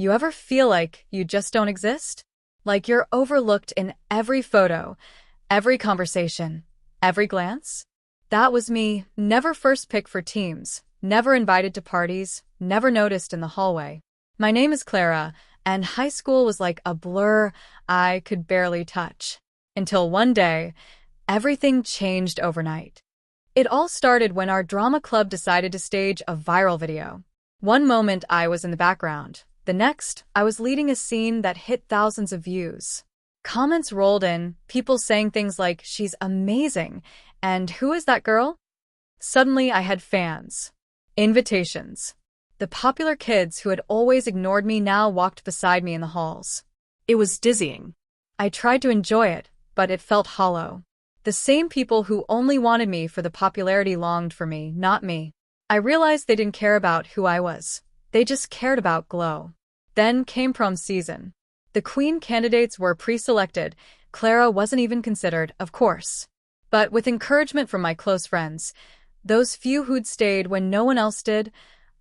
You ever feel like you just don't exist? Like you're overlooked in every photo, every conversation, every glance? That was me, never first pick for teams, never invited to parties, never noticed in the hallway. My name is Clara, and high school was like a blur I could barely touch. Until one day, everything changed overnight. It all started when our drama club decided to stage a viral video. One moment I was in the background. The next, I was leading a scene that hit thousands of views. Comments rolled in, people saying things like, "She's amazing," and "Who is that girl?" Suddenly I had fans. Invitations. The popular kids who had always ignored me now walked beside me in the halls. It was dizzying. I tried to enjoy it, but it felt hollow. The same people who only wanted me for the popularity longed for me, not me. I realized they didn't care about who I was. They just cared about glow. Then came prom season. The queen candidates were pre-selected. Clara wasn't even considered, of course. But with encouragement from my close friends, those few who'd stayed when no one else did,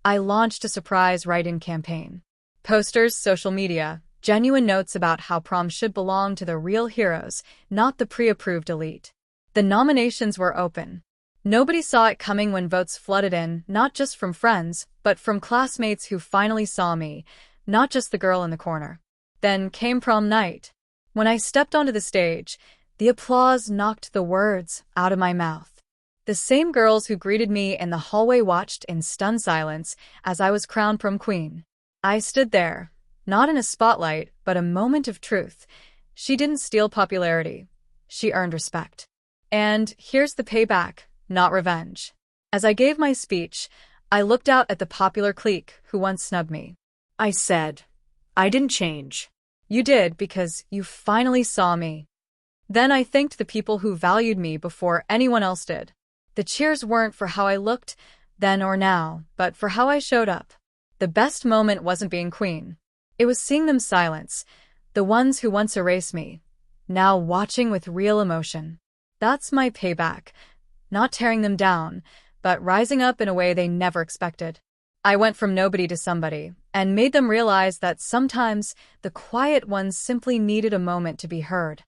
I launched a surprise write-in campaign. Posters, social media, genuine notes about how prom should belong to the real heroes, not the pre-approved elite. The nominations were open. Nobody saw it coming when votes flooded in, not just from friends, but from classmates who finally saw me, not just the girl in the corner. Then came prom night. When I stepped onto the stage, the applause knocked the words out of my mouth. The same girls who greeted me in the hallway watched in stunned silence as I was crowned prom queen. I stood there, not in a spotlight, but a moment of truth. She didn't steal popularity. She earned respect. And here's the payback, not revenge. As I gave my speech, I looked out at the popular clique who once snubbed me. I said, "I didn't change. You did because you finally saw me." Then I thanked the people who valued me before anyone else did. The cheers weren't for how I looked then or now, but for how I showed up. The best moment wasn't being queen. It was seeing them silence, the ones who once erased me, now watching with real emotion. That's my payback. Not tearing them down, but rising up in a way they never expected. I went from nobody to somebody, and made them realize that sometimes the quiet ones simply needed a moment to be heard.